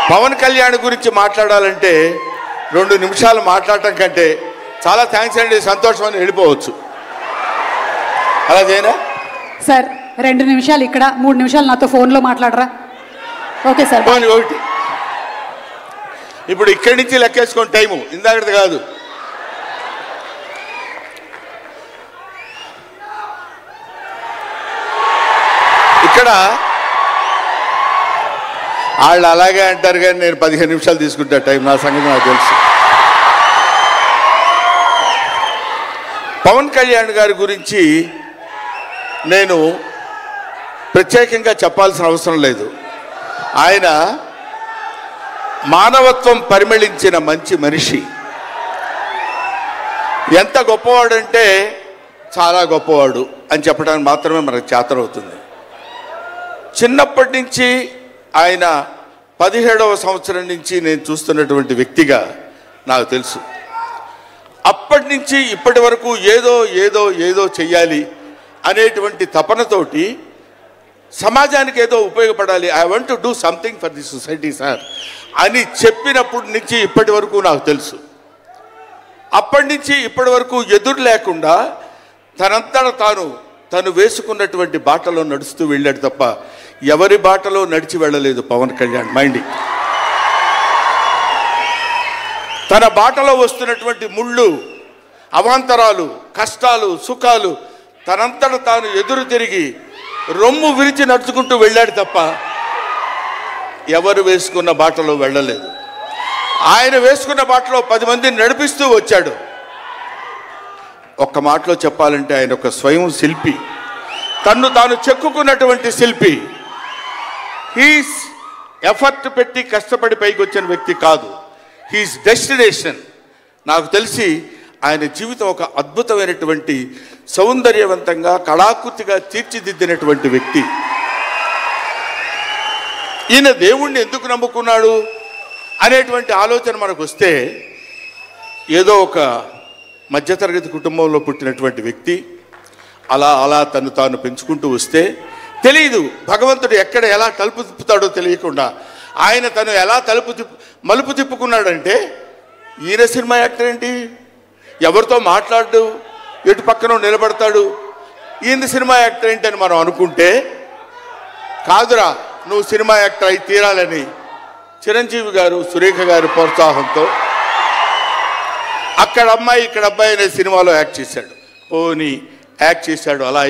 పవన్ కళ్యాణ్ గురించి మాట్లాడాలంటే 2 నిమిషాలు మాట్లాడటం కంటే చాలా థ్యాంక్స్ అండి, సంతోషం అని వెళ్ళిపోవచ్చు. అలా చేయనా సార్? 2 నిమిషాలు ఇక్కడ, 3 నిమిషాలు నాతో ఫోన్లో మాట్లాడరా? Okay sir. ఒకటి ఇప్పుడు ఇక్కడి నుంచి లెక్కేసుకోండి టైము, ఇందాకది కాదు. ఇక్కడ వాళ్ళు అలాగే అంటారు కానీ నేను 15 నిమిషాలు తీసుకుంటా టైం, నా సంగతి నాకు తెలుసు. పవన్ కళ్యాణ్ గారి గురించి నేను ప్రత్యేకంగా చెప్పాల్సిన అవసరం లేదు. ఆయన మానవత్వం పరిమళించిన మంచి మనిషి. ఎంత గొప్పవాడంటే చాలా గొప్పవాడు అని చెప్పడానికి మాత్రమే మనకు చేతనవుతుంది. చిన్నప్పటి నుంచి ఆయన 17వ సంవత్సరం నుంచి నేను చూస్తున్నటువంటి వ్యక్తిగా నాకు తెలుసు. అప్పటి నుంచి ఇప్పటి వరకు ఏదో ఏదో ఏదో చెయ్యాలి అనేటువంటి తపనతోటి సమాజానికి ఏదో ఉపయోగపడాలి, I want to do something for the society sir అని చెప్పినప్పటి నుంచి ఇప్పటి వరకు నాకు తెలుసు. అప్పటి నుంచి ఇప్పటి వరకు ఎదురు లేకుండా తనంతట తను వేసుకున్నటువంటి బాటలో నడుస్తూ వెళ్ళాడు తప్ప ఎవరి బాటలో నడిచి వెళ్ళలేదు పవన్ కళ్యాణ్. మైండ్ తన బాటలో వస్తున్నటువంటి ముళ్ళు, అవాంతరాలు, కష్టాలు, సుఖాలు తనంతట తాను ఎదురు తిరిగి రొమ్ము విరిచి నడుచుకుంటూ వెళ్ళాడు తప్ప ఎవరు వేసుకున్న బాటలో వెళ్ళలేదు. ఆయన వేసుకున్న బాటలో 10 మందిని నడిపిస్తూ వచ్చాడు. ఒక్క మాటలో చెప్పాలంటే ఆయన ఒక స్వయం శిల్పి, తన్ను తాను చెక్కుకున్నటువంటి శిల్పి. హీస్ ఎఫర్ట్ పెట్టి కష్టపడి పైకి వచ్చిన వ్యక్తి కాదు, హీస్ డెస్టినేషన్. నాకు తెలిసి ఆయన జీవితం ఒక అద్భుతమైనటువంటి సౌందర్యవంతంగా కళాకృతిగా తీర్చిదిద్దినటువంటి వ్యక్తి. ఈయన దేవుణ్ణి ఎందుకు నమ్ముకున్నాడు అనేటువంటి ఆలోచన మనకు వస్తే, ఏదో ఒక మధ్యతరగతి కుటుంబంలో పుట్టినటువంటి వ్యక్తి అలా అలా తను తాను పెంచుకుంటూ వస్తే తెలియదు భగవంతుడు ఎక్కడ ఎలా తలుపు తిప్పుతాడో తెలియకుండా ఆయన తను ఎలా మలుపు తిప్పుకున్నాడంటే, ఈయన సినిమా యాక్టర్ ఏంటి, ఎవరితో మాట్లాడు, ఎటు పక్కన నిలబడతాడు, ఈయన సినిమా యాక్టర్ ఏంటి అని మనం అనుకుంటే, కాదురా నువ్వు సినిమా యాక్టర్ అయి తీరాలని చిరంజీవి గారు, సురేఖ గారి ప్రోత్సాహంతో అక్కడ అమ్మాయి ఇక్కడ అబ్బాయి అనే సినిమాలో యాక్ట్ చేశాడు. పోనీ యాక్ట్ చేశాడు, అలా